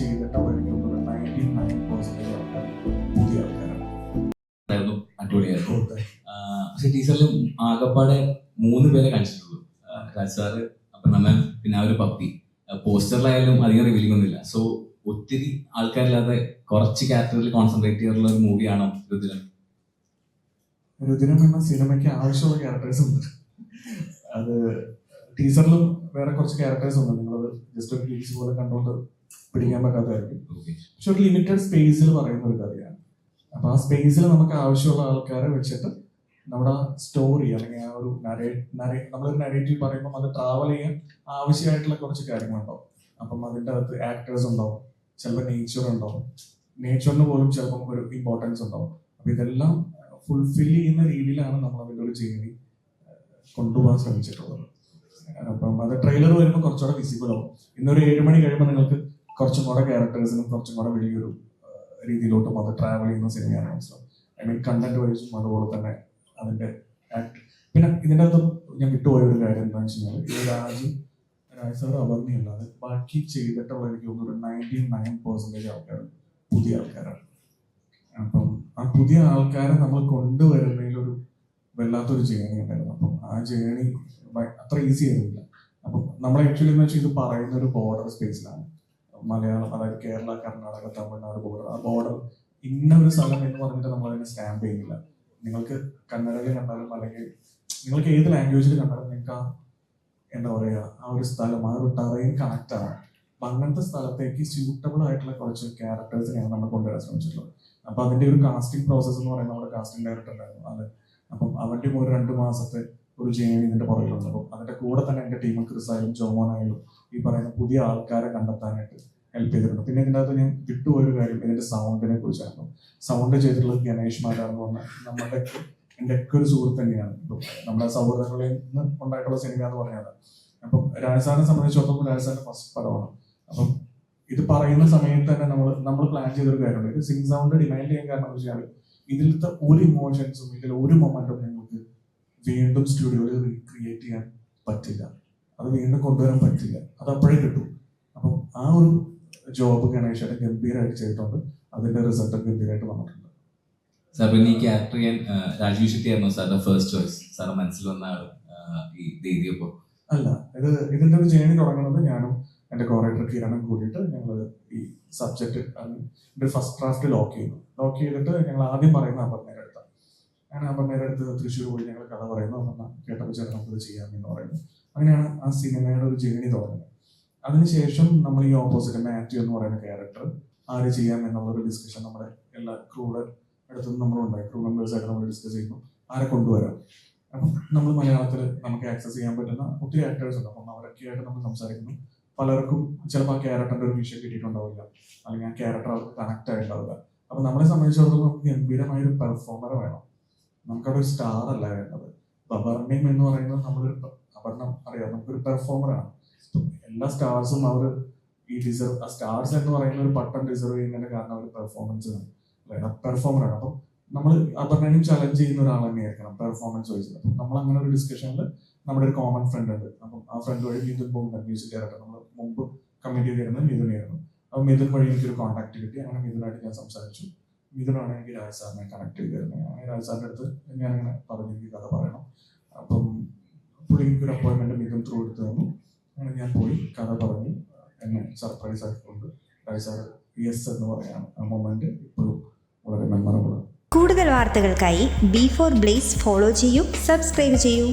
ചെയ്തിട്ടുള്ള എനിക്ക് തോന്നുന്നു 99% ആൾക്കാർ പുതിയ ആൾക്കാരാണ്. അടിപൊളിയായിരുന്നു. പക്ഷെ ടീച്ചറിൽ ആകപ്പാടെ 3 പേരെ കാണിച്ചിട്ടുള്ളൂ, രാജ് സാറ്, അപർണ, പിന്നെ ആ ഒരു പപ്പി. പോസ്റ്ററിലായാലും അധികം റിവീലിംഗ് ഒന്നുമില്ല. സോ ഒത്തിരി ആൾക്കാരില്ലാതെ കുറച്ച് ക്യാരക്ടറിൽ കോൺസെൻട്രേറ്റ് ചെയ്തിട്ടുള്ള ഒരു മൂവിയാണോ രുദ്രൻ? രുദ്രം എന്ന സിനിമയ്ക്ക് ആവശ്യമുള്ള ക്യാരക്ടേഴ്സ് ഉണ്ട്. അത് ടീച്ചറിലും വേറെ കുറച്ച് ക്യാരക്ടേഴ്സ് ഉണ്ട്. നിങ്ങളത് ജസ്റ്റ് ഒരു ക്ലീസ് പോലെ കണ്ടുകൊണ്ട് പിടിക്കാൻ പറ്റാത്തതായിരിക്കും. പക്ഷെ ഒരു ലിമിറ്റഡ് സ്പേസിൽ പറയുന്ന ഒരു കഥയാണ്. അപ്പൊ ആ സ്പേസിൽ നമുക്ക് ആവശ്യമുള്ള ആൾക്കാരെ വെച്ചിട്ട് നമ്മുടെ സ്റ്റോറി അല്ലെങ്കിൽ ആ ഒരു നമ്മളൊരു നരേറ്റീവ് പറയുമ്പോൾ അത് ട്രാവൽ ചെയ്യാൻ ആവശ്യമായിട്ടുള്ള കുറച്ച് കാര്യങ്ങളുണ്ടാവും. അപ്പം അതിൻ്റെ അകത്ത് ആക്ടേഴ്സ് ഉണ്ടാവും, ചിലപ്പോൾ നേച്ചർ ഉണ്ടാവും, നേച്ചറിന് പോലും ചിലപ്പം ഒരു ഇമ്പോർട്ടൻസ് ഉണ്ടാവും. അപ്പൊ ഇതെല്ലാം ഫുൾഫിൽ ചെയ്യുന്ന രീതിയിലാണ് നമ്മൾ അതിൻ്റെ ഒരു ജേണി കൊണ്ടുപോകാൻ ശ്രമിച്ചിട്ടുള്ളത്. അപ്പം അത് ട്രെയിലർ വരുമ്പോൾ കുറച്ചുകൂടെ വിസിബിൾ ആവും. ഇന്നൊരു 7 മണി കഴിയുമ്പോൾ നിങ്ങൾക്ക് കുറച്ചും കൂടെ ക്യാരക്ടേഴ്സിനും കുറച്ചും കൂടെ വലിയൊരു രീതിയിലോട്ടും അത് ട്രാവൽ ചെയ്യുന്ന സിനിമയാണ് മനസ്സിലാവും. ഐ മീൻ കണ്ടന്റ് വൈസും അതുപോലെ തന്നെ അതിന്റെ ആക്ട്. പിന്നെ ഇതിൻ്റെ അകത്ത് ഞാൻ വിട്ടുപോയ ഒരു കാര്യം എന്താണെന്ന് വെച്ച് കഴിഞ്ഞാൽ, ഈ രാജ് സാർ അവർണിയല്ലാതെ ബാക്കി ചെയ്തിട്ടുള്ള എനിക്ക് തോന്നുന്നു 99% ആൾക്കാർ പുതിയ ആൾക്കാരാണ്. അപ്പം ആ പുതിയ ആൾക്കാരെ നമ്മൾ കൊണ്ടുവരുന്നതിലൊരു വല്ലാത്തൊരു ജേണി ഉണ്ടായിരുന്നു. അപ്പം ആ ജേണി അത്ര ഈസി ആയിരുന്നില്ല. അപ്പം നമ്മൾ ആക്ച്വലി എന്ന് വെച്ചാൽ ഇത് പറയുന്ന ഒരു ബോർഡർ സ്പേസിലാണ്. മലയാളം, അതായത് കേരള, കർണാടക, തമിഴ്നാട് ബോർഡർ. ആ ബോർഡർ ഇന്ന ഒരു സ്ഥലം എന്ന് പറഞ്ഞിട്ട് നമ്മൾ അതിനെ സ്റ്റാമ്പ് ചെയ്യുന്നില്ല. നിങ്ങൾക്ക് കന്നഡയിൽ കണ്ടാലും അല്ലെങ്കിൽ നിങ്ങൾക്ക് ഏത് ലാംഗ്വേജിൽ കണ്ടാലും നിങ്ങൾക്ക് ആ എന്താ പറയുക, ആ ഒരു സ്ഥലം, ആ ഒരു ടെറൈൻ കണക്ട് ആണ്. അപ്പം അങ്ങനത്തെ സ്ഥലത്തേക്ക് സ്യൂട്ടബിൾ ആയിട്ടുള്ള കുറച്ച് ക്യാരക്ടേഴ്സിനെയാണ് നമ്മൾ കൊണ്ടുവരാൻ ശ്രമിച്ചിട്ടുള്ളത്. അപ്പൊ അതിന്റെ ഒരു കാസ്റ്റിംഗ് പ്രോസസ്സ് എന്ന് പറയുന്നത് നമ്മുടെ കാസ്റ്റിംഗ് ഡയറക്ടർ ഉണ്ടായിരുന്നു. അത് അപ്പം അവന്റെ ഒരു 2 മാസത്തെ ഒരു ജേണി ഇതിന്റെ പുറകിലുണ്ട്. അപ്പം അതിന്റെ കൂടെ തന്നെ എന്റെ ടീം ക്രിസായാലും ജോമോനായാലും ഈ പറയുന്ന പുതിയ ആൾക്കാരെ കണ്ടെത്താനായിട്ട് ഹെൽപ്പ് ചെയ്തിട്ടുണ്ട്. പിന്നെ ഇതിൻ്റെ അകത്ത് ഞാൻ വിട്ടുപോയൊരു കാര്യം ഇതിന്റെ സൗണ്ടിനെ കുറിച്ചാണ്. സൗണ്ട് ചെയ്തിട്ടുള്ളത് ഗണേഷ് മാരാർ എന്ന് പറഞ്ഞാൽ എൻ്റെ ഒക്കെ ഒരു സുഹൃത്ത് തന്നെയാണ്. ഇപ്പം നമ്മുടെ സൗഹൃദങ്ങളിൽ നിന്ന് ഉണ്ടായിട്ടുള്ള സിനിമ എന്ന് പറഞ്ഞാൽ. അപ്പം രാജ് സാറിനെ സംബന്ധിച്ചിടത്തോളം രാജ് സാറിന്റെ ഫസ്റ്റ് പടമാണ്. അപ്പം ഇത് പറയുന്ന സമയത്ത് തന്നെ നമ്മൾ പ്ലാൻ ചെയ്തൊരു കാര്യമുണ്ട്. ഇത് സിംഗ് സൗണ്ട് ഡിമാൻഡ് ചെയ്യാൻ കാരണം എന്ന് വെച്ചാൽ ഇതിലത്തെ ഒരു ഇമോഷൻസും ഇതിൽ ഒരു മൊമെന്റും നിങ്ങൾക്ക് വീണ്ടും സ്റ്റുഡിയോയിൽ റീക്രിയേറ്റ് ചെയ്യാൻ പറ്റില്ല. അത് വീണ്ടും കൊണ്ടുവരാൻ പറ്റില്ല. അത് അപ്പോഴേ കിട്ടും. അപ്പം ആ ഒരു ജോബ് ഗണേശയുടെ ഗംഭീരമായിട്ട് ചെയ്തിട്ടുണ്ട്. അതിന്റെ റിസൾട്ട് ഗംഭീരമായിട്ട് വന്നിട്ടുണ്ട്. സാർ, പിന്നെ ഈ ക്യാരക്ടർ ചെയ്യാൻ രാജീവ് ഷെട്ടി ആയിരുന്നു സാറിന്റെ ഫസ്റ്റ് ചോയ്സ്? സാറ് മനസ്സിൽ വന്ന ആള് ഈ ധൈര്യപ്പോ? അല്ല, ഇതിന്റെ ഒരു ജേണി തുടങ്ങുന്നത് ഞാനും എന്റെ കോറൈറ്റർ കിരണും കൂടിയിട്ട് ഞങ്ങൾ ഈ സബ്ജക്ട് ഒരു ഫസ്റ്റ് ഡ്രാഫ്റ്റ് ലോക്ക് ചെയ്തിട്ട് ഞങ്ങൾ ആദ്യം പറയുന്ന അപർണയുടെ അടുത്താണ്. ഞാൻ അപർണയുടെ അടുത്ത് തൃശ്ശൂർ പോയി ഞങ്ങൾ കഥ പറയുന്നു. അപർണ കേട്ടപ്പോൾ ചേട്ടൻ നമുക്കത് ചെയ്യാമെന്ന് പറയുന്നു. അങ്ങനെയാണ് ആ സിനിമയുടെ ഒരു ജേണി തുടങ്ങുന്നത്. അതിനുശേഷം നമ്മൾ ഈ ഓപ്പോസിറ്റ് മാത്യു എന്ന് പറയുന്ന ക്യാരക്ടർ ആര് ചെയ്യാം എന്നുള്ളൊരു ഡിസ്കഷൻ നമ്മുടെ എല്ലാ ക്രൂയുടെ അടുത്തുനിന്ന് നമ്മളുണ്ടായി. ക്രൂ മെമ്പേഴ്സായിട്ട് നമ്മൾ ഡിസ്കസ് ചെയ്യുന്നു ആരെ കൊണ്ടുവരാം. അപ്പം നമ്മൾ മലയാളത്തിൽ നമുക്ക് ആക്സസ് ചെയ്യാൻ പറ്റുന്ന ഒത്തിരി ആക്ടേഴ്സ് ഉണ്ട്. അപ്പം അവരൊക്കെ ആയിട്ട് നമ്മൾ സംസാരിക്കുന്നു. പലർക്കും ചിലപ്പോൾ ആ ക്യാരക്ടറിന്റെ ഒരു വിഷയം കിട്ടിയിട്ടുണ്ടാവില്ല, അല്ലെങ്കിൽ ആ ക്യാരക്ടർ അവർക്ക് കണക്ട് ആയിട്ടുണ്ടാവില്ല. അപ്പൊ നമ്മളെ സംബന്ധിച്ചിടത്തോളം നമുക്ക് ഗംഭീരമായ ഒരു പെർഫോമർ വേണം. നമുക്കവിടെ ഒരു സ്റ്റാർ അല്ല വേണ്ടത്. അപർണയും എന്ന് പറയുന്നത് അപർണ അറിയാം, നമുക്കൊരു പെർഫോമറാണ്. എല്ലാ സ്റ്റാർസും അവർ ഈ സ്റ്റാർസ് എന്ന് പറയുന്ന ഒരു പട്ടം ഡിസർവ് ചെയ്യുന്നതിന്റെ കാരണം അവർ പെർഫോമൻസ് പെർഫോമറാണ്. അപ്പം നമ്മൾ അപർണയും ചലഞ്ച് ചെയ്യുന്ന ഒരാൾ തന്നെയായിരിക്കണം പെർഫോമൻസ് വൈസിൽ. അപ്പം നമ്മൾ അങ്ങനെ ഒരു ഡിസ്കഷനിൽ നമ്മുടെ ഒരു കോമൺ ഫ്രണ്ട് ഉണ്ട്. അപ്പം ആ ഫ്രണ്ട് വഴി മിഥുൻ പോകുന്നുണ്ട്, മ്യൂസിക് ഡയറക്ടർ. നമ്മൾ മുമ്പ് കമ്മിറ്റ് ചെയ്തിരുന്നത് മിഥുനായിരുന്നു. അപ്പം മിഥുൻ വഴി എനിക്കൊരു കോൺടാക്ട് കിട്ടി. അങ്ങനെ മിഥുനായിട്ട് ഞാൻ സംസാരിച്ചു. മിഥുനാണ് എനിക്ക് രാജ് സാറിനെ കണക്ട് ചെയ്തിരുന്നത്. അങ്ങനെ രാജ് സാറിന്റെ അടുത്ത് ഞാനിങ്ങനെ പറഞ്ഞു എനിക്ക് കഥ പറയണം. അപ്പം പുള്ളി എനിക്കൊരു അപ്പോയിന്റ്മെന്റ് മിഥുൻ ത്രൂ എടുത്ത് തന്നു. അങ്ങനെ ഞാൻ പോയി കഥ പറഞ്ഞു. എന്നെ സർപ്രൈസ് ആക്കിക്കൊണ്ട് രാജ് സാർ യെസ് എന്ന് പറയാണ്. ആ മൊമെന്റ് ഇപ്പോഴും വളരെ മെമ്മറബിൾ ആണ്. കൂടുതൽ വാർത്തകൾക്കായി B4 Blaze ഫോളോ ചെയ്യൂ, സബ്സ്ക്രൈബ് ചെയ്യൂ.